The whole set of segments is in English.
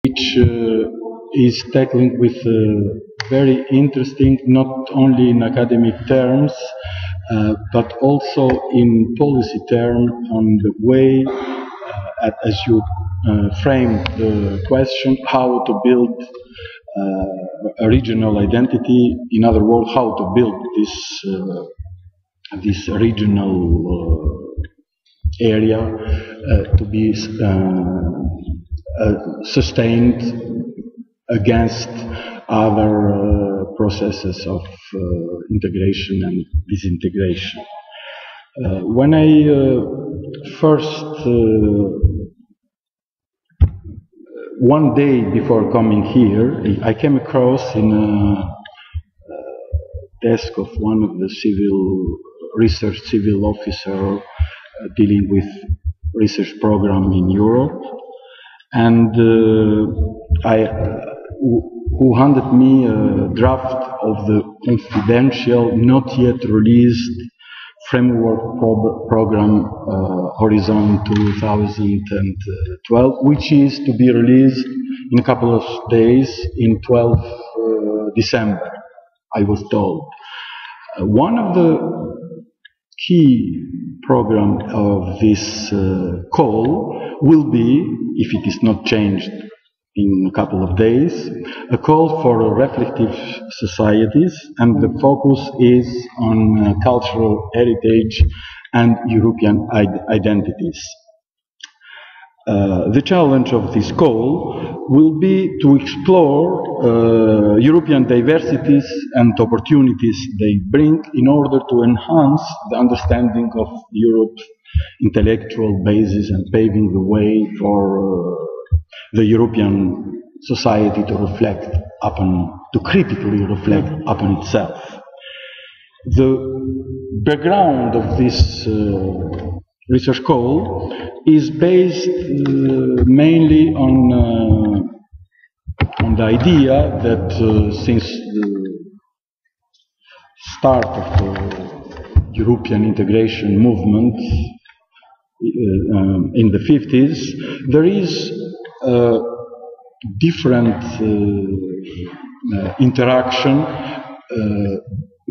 which is tackling with very interesting, not only in academic terms, but also in policy terms, on the way, as you framed the question, how to build a regional identity. In other words, how to build this regional area to be sustained against other processes of integration and disintegration. When I first, one day before coming here, I came across in a desk of one of the civil officer dealing with research program in Europe, and who handed me a draft of the confidential, not yet released framework program Horizon 2012, which is to be released in a couple of days, in 12 December, I was told. One of the key program of this call will be, if it is not changed in a couple of days, a call for reflective societies, and the focus is on cultural heritage and European identities. The challenge of this call will be to explore European diversities and opportunities they bring in order to enhance the understanding of Europe's intellectual basis and paving the way for the European society to reflect upon, to critically reflect upon itself. The background of this research call is based mainly on the idea that since the start of the European integration movement in the 50s, there is different interaction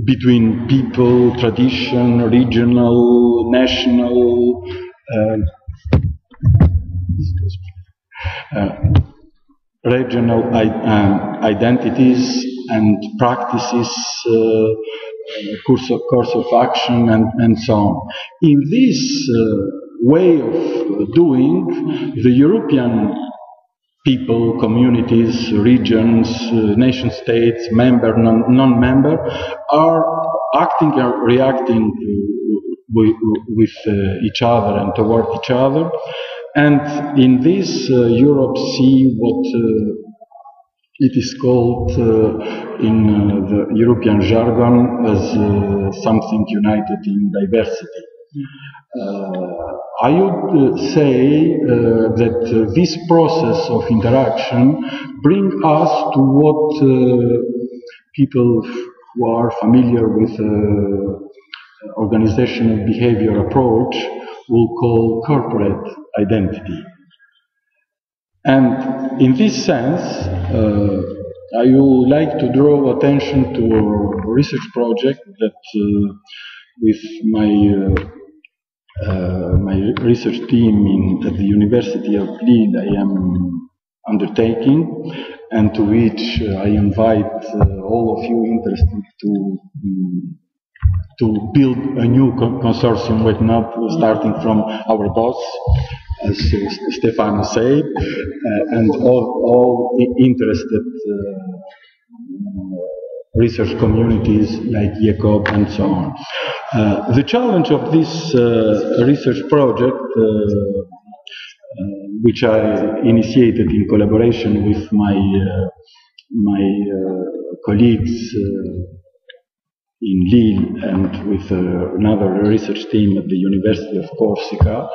between people, tradition, regional, national, regional identities and practices, course of action, and so on. In this way of doing, the European people, communities, regions, nation states, member, non-member, are acting and reacting with each other and toward each other. And in this, Europe see what it is called in the European jargon as something united in diversity. I would say that this process of interaction brings us to what people who are familiar with organizational behavior approach will call corporate identity. And in this sense, I would like to draw attention to a research project that with my research team at the University of Lille I am undertaking, and to which I invite all of you interested to build a new consortium with NUP, starting from our boss, as Stefano said, and all interested research communities like Jacob and so on. The challenge of this research project, which I initiated in collaboration with my colleagues in Lille and with another research team at the University of Corsica,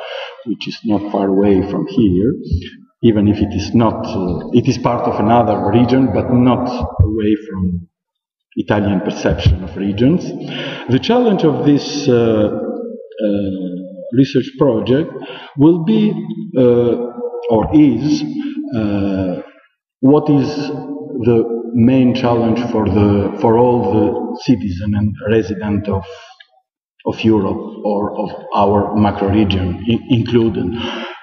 which is not far away from here, even if it is not, it is part of another region, but not away from Italian perception of regions. The challenge of this research project will be, or is, what is the main challenge for all the citizens and residents of Europe or of our macro region included,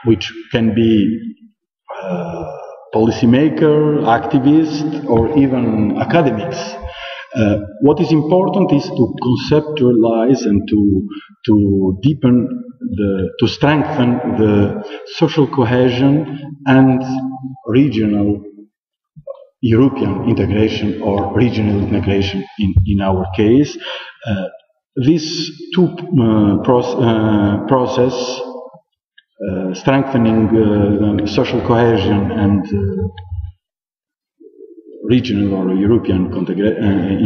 which can be policymaker, activists, or even academics. What is important is to conceptualize and to deepen to strengthen the social cohesion and regional European integration or regional integration in our case. These two process, strengthening social cohesion and regional or European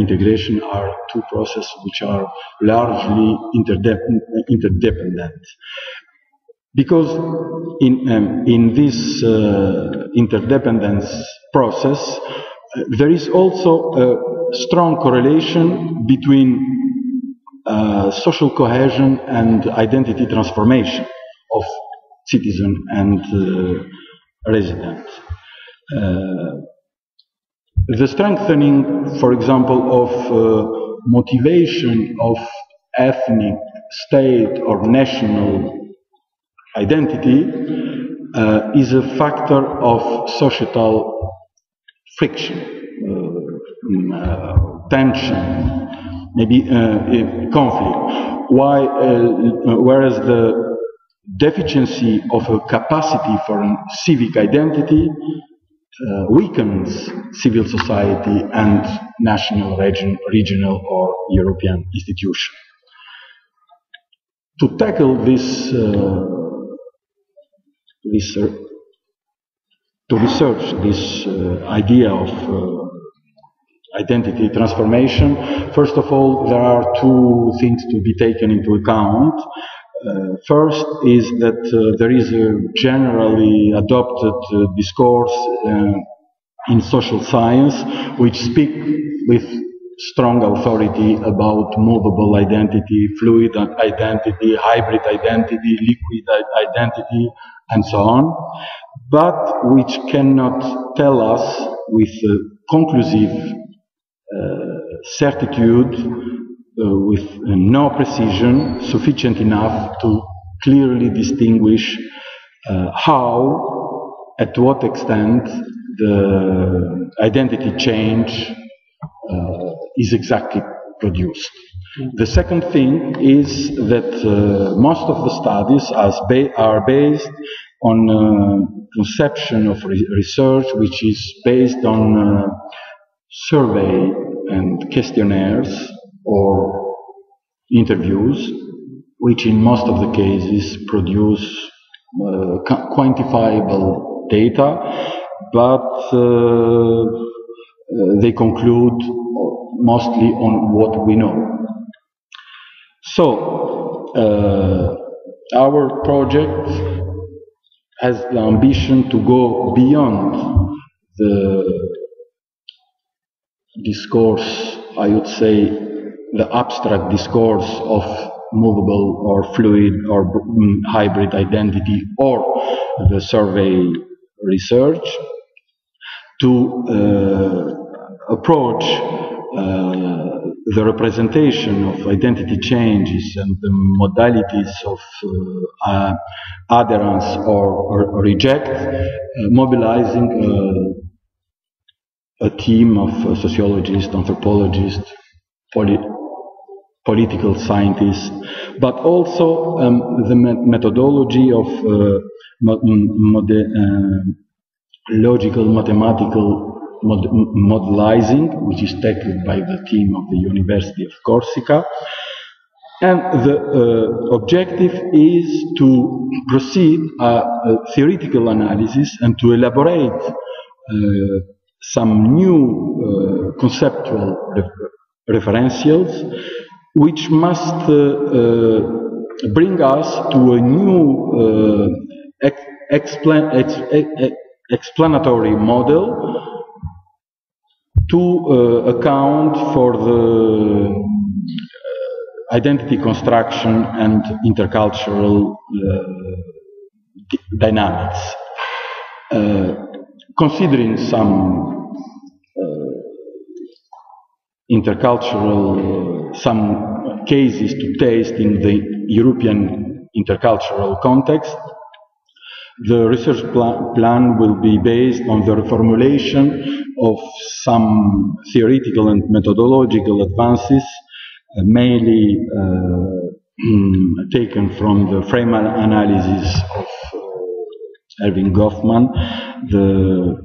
integration, are two processes which are largely interdependent. Because in this interdependence process, there is also a strong correlation between social cohesion and identity transformation of citizen and resident. The strengthening, for example, of motivation of ethnic, state or national identity is a factor of societal friction, tension, maybe conflict. Whereas the deficiency of a capacity for a civic identity weakens civil society and national, regional or European institutions. To tackle this, to research this idea of identity transformation, first of all, there are two things to be taken into account. First is that there is a generally adopted discourse in social science which speak with strong authority about movable identity, fluid identity, hybrid identity, liquid identity, and so on, but which cannot tell us with conclusive certitude, with no precision sufficient enough to clearly distinguish how, at what extent, the identity change is exactly produced. The second thing is that most of the studies are based on conception of research which is based on survey and questionnaires or interviews, which in most of the cases produce quantifiable data, but they conclude mostly on what we know. So, our project has the ambition to go beyond the discourse, I would say, the abstract discourse of movable or fluid or hybrid identity or the survey research, to approach the representation of identity changes and the modalities of adherence or reject, mobilizing a team of sociologists, anthropologists, political scientists, but also the methodology of logical mathematical modelizing, which is tackled by the team of the University of Corsica. And the objective is to proceed a theoretical analysis and to elaborate some new conceptual referentials, which must bring us to a new explanatory model to account for the identity construction and intercultural dynamics. considering some intercultural, some cases to taste in the European intercultural context, the research plan will be based on the reformulation of some theoretical and methodological advances, mainly taken from the frame analysis of Erving Goffman, the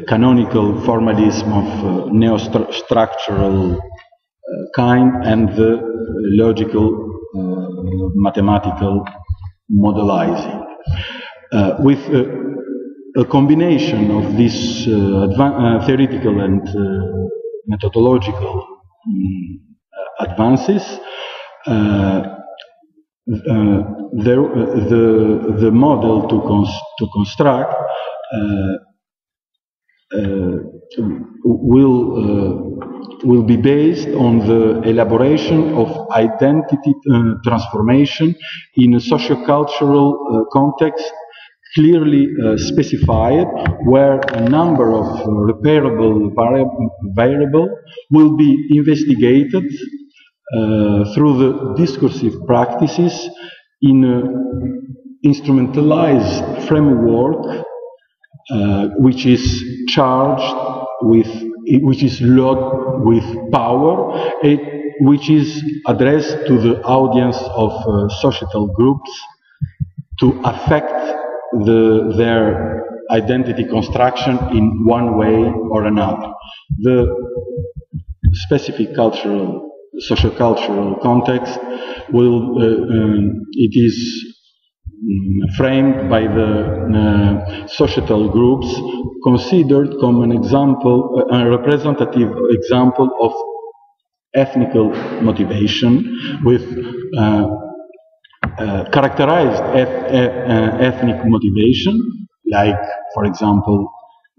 canonical formalism of neo-structural kind, and the logical mathematical modelizing. With a combination of these theoretical and methodological advances, the model to construct will be based on the elaboration of identity transformation in a sociocultural context clearly specified, where a number of repairable variables will be investigated through the discursive practices in an instrumentalized framework which is charged with, which is loaded with power, which is addressed to the audience of societal groups to affect their identity construction in one way or another. The specific cultural, sociocultural context will, it is framed by the societal groups considered como an example, a representative example of ethnical motivation, with characterized ethnic motivation, like, for example,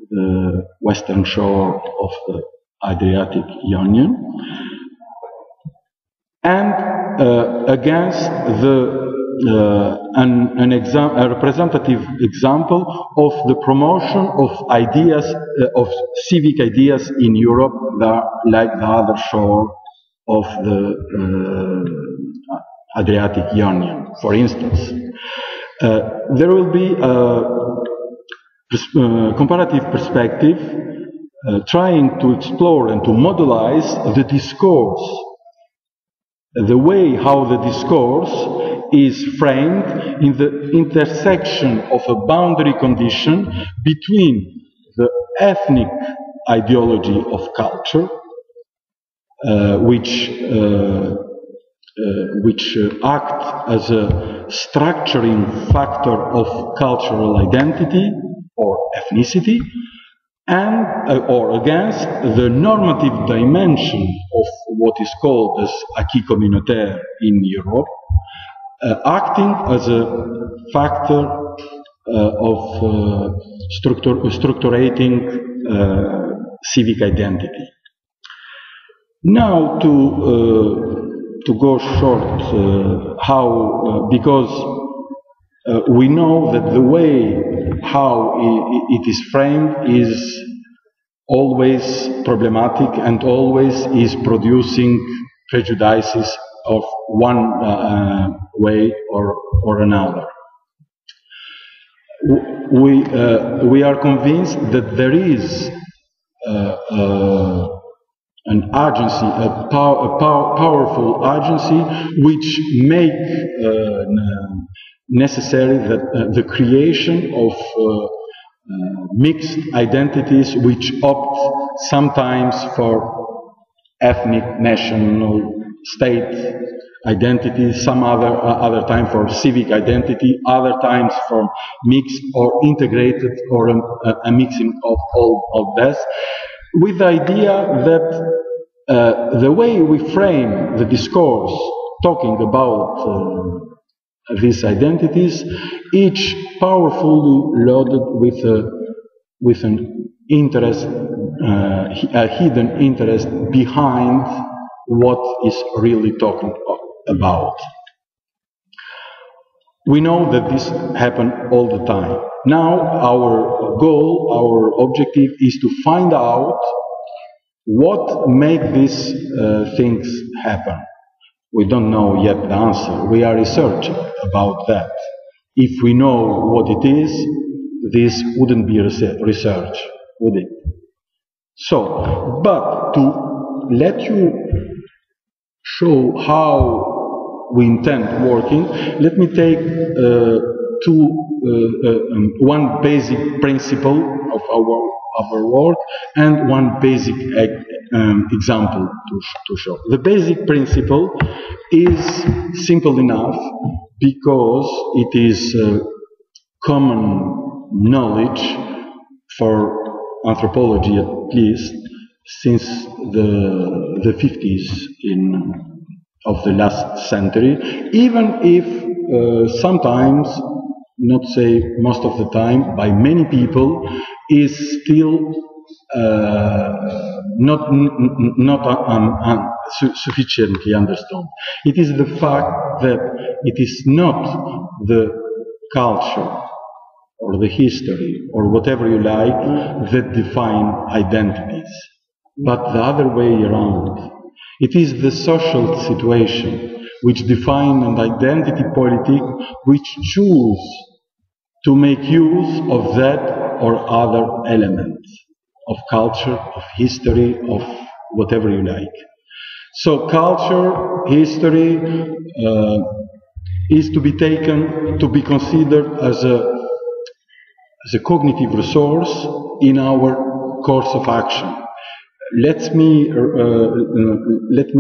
the western shore of the Adriatic-Ionian, and against the a representative example of the promotion of ideas, of civic ideas in Europe, like the other shore of the Adriatic-Ionian, for instance. There will be a comparative perspective trying to explore and to modelize the discourse, the way how the discourse is framed in the intersection of a boundary condition between the ethnic ideology of culture, which act as a structuring factor of cultural identity or ethnicity, and or against the normative dimension of what is called as acquis communautaire in Europe, acting as a factor of structurating civic identity. Now, to go short, because we know that the way how it is framed is always problematic and always is producing prejudices of one way or another. We are convinced that there is an agency, a powerful agency, which make necessary that the creation of mixed identities, which opt sometimes for ethnic, national, state identity, some other time for civic identity, other times for mixed or integrated, or a mixing of all of this, with the idea that the way we frame the discourse talking about these identities, each powerfully loaded with an interest, a hidden interest behind what is really talking about. We know that this happens all the time. Now our goal, our objective is to find out what make these things happen. We don't know yet the answer. We are researching about that. If we know what it is, this wouldn't be research, would it? So, but to let you show how we intend working, let me take one basic principle of our work and one basic example to show. The basic principle is simple enough because it is common knowledge for anthropology, at least since the 50s of the last century, even if sometimes, not say most of the time, by many people, is still not sufficiently understood. It is the fact that it is not the culture or the history or whatever you like that define identities, but the other way around. It is the social situation which define an identity politic which choose to make use of that or other elements of culture, of history, of whatever you like. So culture, history is to be taken, to be considered as a cognitive resource in our course of action. Let me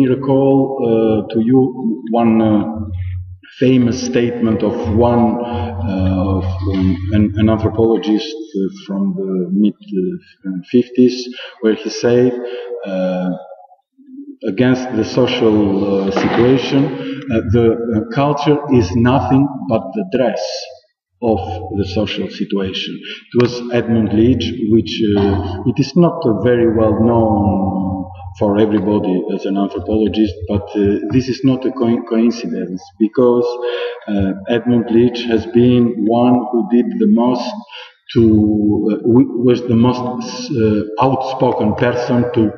recall to you one famous statement of an anthropologist from the mid-50s, where he said, against the social situation, the culture is nothing but the dress of the social situation. It was Edmund Leach, which it is not very well known for everybody as an anthropologist, but this is not a coincidence, because Edmund Leach has been one who did the most was the most outspoken person to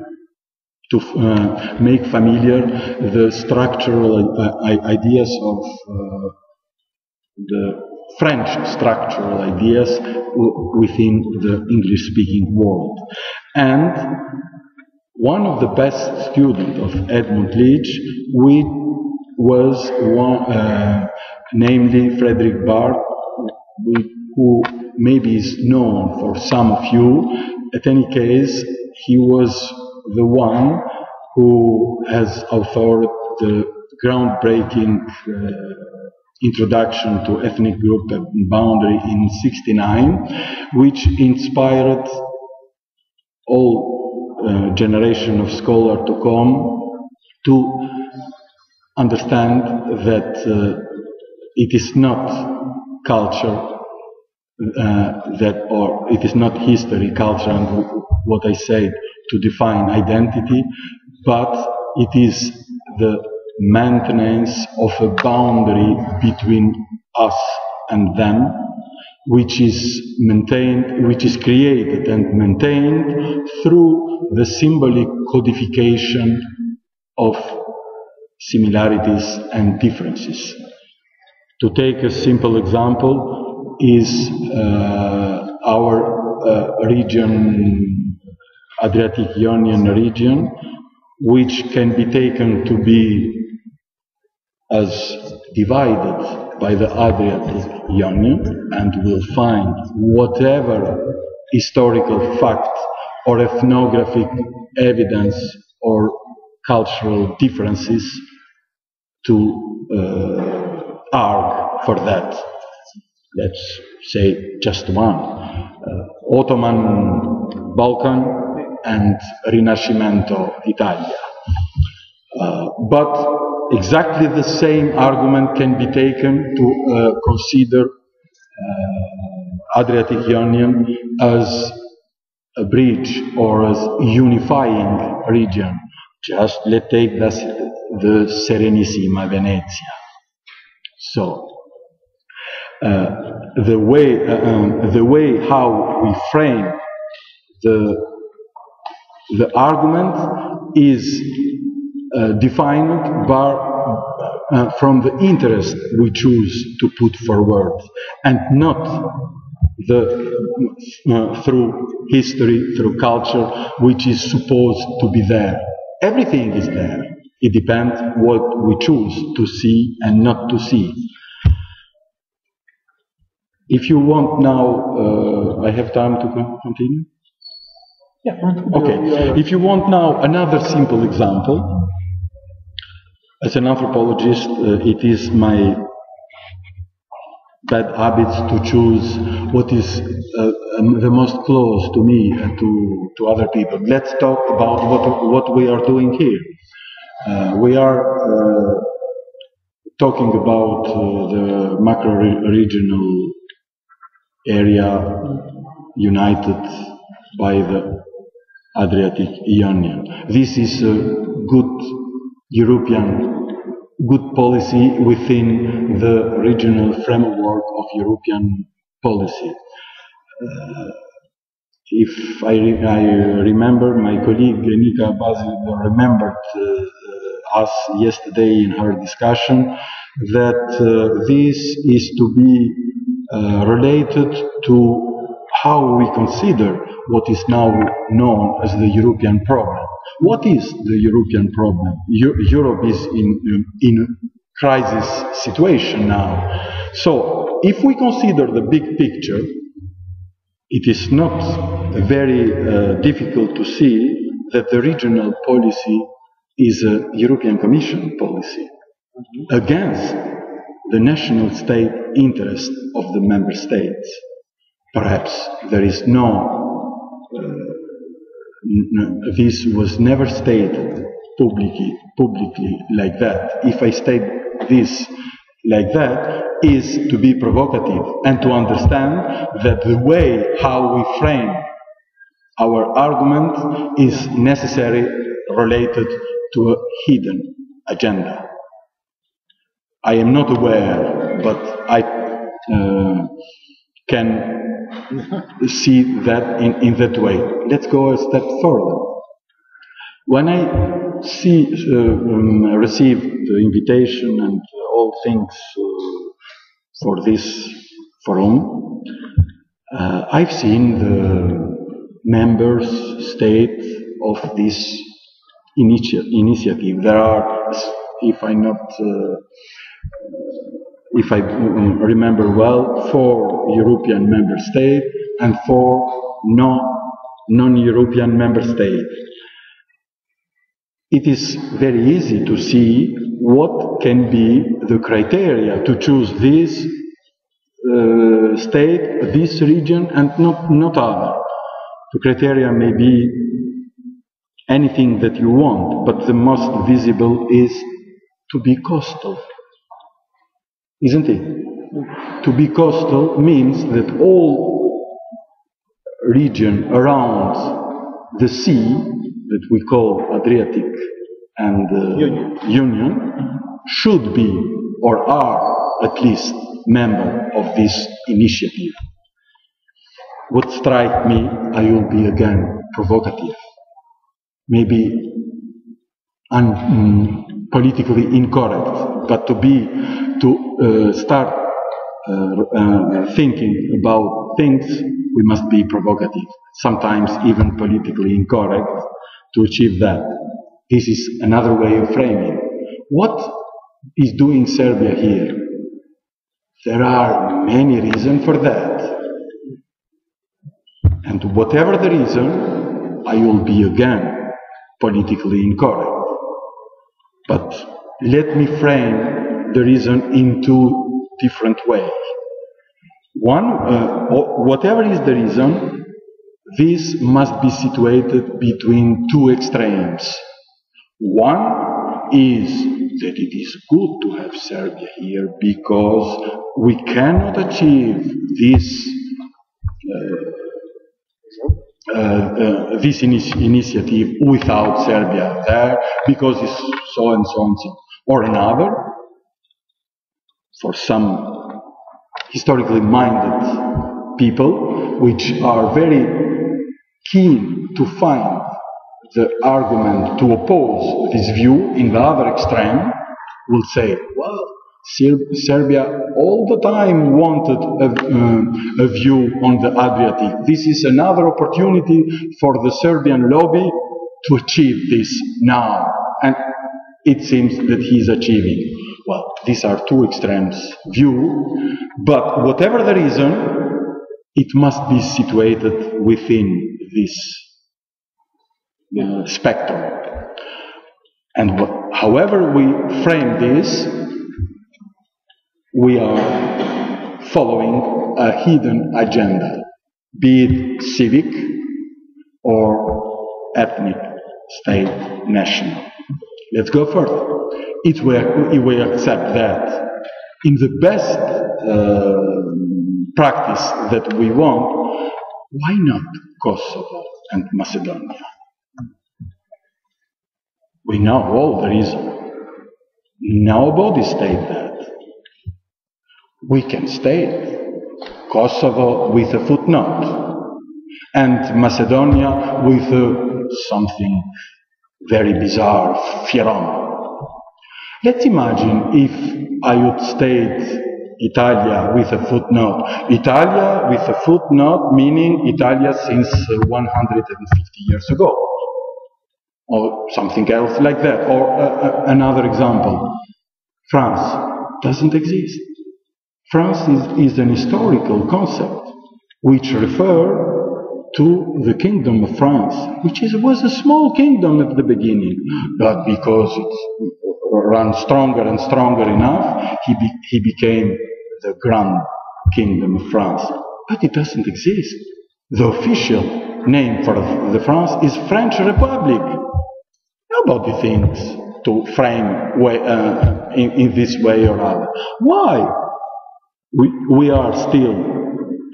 make familiar the structural ideas of the French structural ideas within the English-speaking world. And one of the best students of Edmund Leach was one, namely Frederick Barth, who maybe is known for some of you. At any case, he was the one who has authored the groundbreaking introduction to ethnic group and boundary in '69, which inspired all generation of scholars to come to understand that it is not culture or it is not history, culture, and what I said to define identity, but it is the maintenance of a boundary between us and them, which is maintained, which is created and maintained through the symbolic codification of similarities and differences. To take a simple example is our region, Adriatic-Ionian region, which can be taken to be as divided by the Adriatic-Ionian, and will find whatever historical fact or ethnographic evidence or cultural differences to argue for that. Let's say just one. Ottoman Balkan and Rinascimento Italia. But exactly the same argument can be taken to consider Adriatic-Ionian as a bridge or as unifying region. Just let's take the Serenissima Venezia. So, the way how we frame the argument is defined by from the interest we choose to put forward, and not through history, through culture, which is supposed to be there. Everything is there. It depends what we choose to see and not to see. If you want now, I have time to continue? Yeah. Okay. If you want now another simple example, as an anthropologist, it is my bad habit to choose what is the most close to me and to other people. Let's talk about what we are doing here. We are talking about the macro-regional area united by the Adriatic-Ionian. This is a good policy within the regional framework of European policy. If I remember, my colleague Nika Basil remembered us yesterday in her discussion that this is to be related to how we consider what is now known as the European problem. What is the European problem? Europe is in a crisis situation now. So, if we consider the big picture, it is not very difficult to see that the regional policy is a European Commission policy against the national state interest of the member states. Perhaps there is this was never stated publicly like that. If I state this like that, is to be provocative and to understand that the way how we frame our argument is necessarily related to a hidden agenda. I am not aware, but I can see that in that way. Let's go a step further. When I received the invitation and all things for this forum, I've seen the members state of this initiative. There are, if I remember well, 4 European member states and 4 non-European member states. It is very easy to see what can be the criteria to choose this state, this region, and not other. The criteria may be anything that you want, but the most visible is to be coastal. Isn't it? To be coastal means that all region around the sea, that we call Adriatic and Union, should be or are at least member of this initiative. What strikes me, I will be again provocative, maybe politically incorrect, but to start thinking about things, we must be provocative, sometimes even politically incorrect, to achieve that. This is another way of framing. What is doing Serbia here? There are many reasons for that. And whatever the reason, I will be again politically incorrect. But let me frame the reason in 2 different ways. One, whatever is the reason, this must be situated between 2 extremes. One is that it is good to have Serbia here because we cannot achieve this initiative without Serbia there, because it's so and so and so. Or another, for some historically minded people, which are very keen to find the argument to oppose this view in the other extreme, will say, well, Serbia all the time wanted a view on the Adriatic. This is another opportunity for the Serbian lobby to achieve this now. And it seems that he is achieving. Well, these are two extremes view, but whatever the reason, it must be situated within this spectrum. And however we frame this, we are following a hidden agenda, be it civic or ethnic, state, national. Let's go further. If we accept that in the best practice that we want, why not Kosovo and Macedonia? We know all the reason. Nobody stated that. We can state Kosovo with a footnote and Macedonia with something very bizarre, Fieron. Let's imagine if I would state Italia with a footnote. Italia with a footnote meaning Italia since 150 years ago. Or something else like that. Or another example. France doesn't exist. France is an historical concept which refers to the Kingdom of France, which was a small kingdom at the beginning, but because it ran stronger and stronger enough, he became the Grand Kingdom of France. But it doesn't exist. The official name for the France is French Republic. Nobody thinks to frame in this way or other. Why? We are still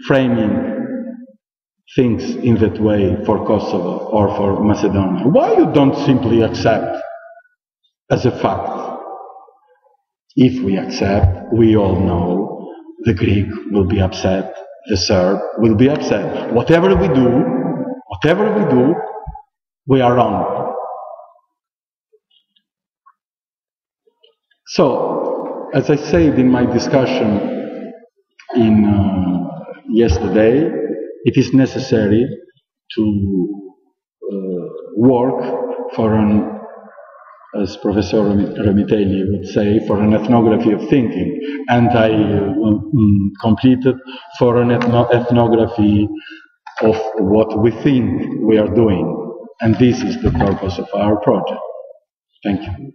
framing things in that way for Kosovo or for Macedonia. Why you don't simply accept as a fact? If we accept, we all know the Greek will be upset, the Serb will be upset. Whatever we do, we are wrong. So, as I said in my discussion yesterday, it is necessary to work for as Professor Romitelli would say, for an ethnography of thinking, and I completed for an ethnography of what we think we are doing, and this is the purpose of our project. Thank you.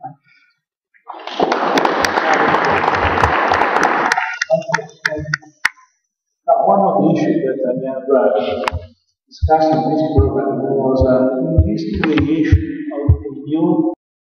Now, one of the issues that I have discussed in this program was the investigation of the new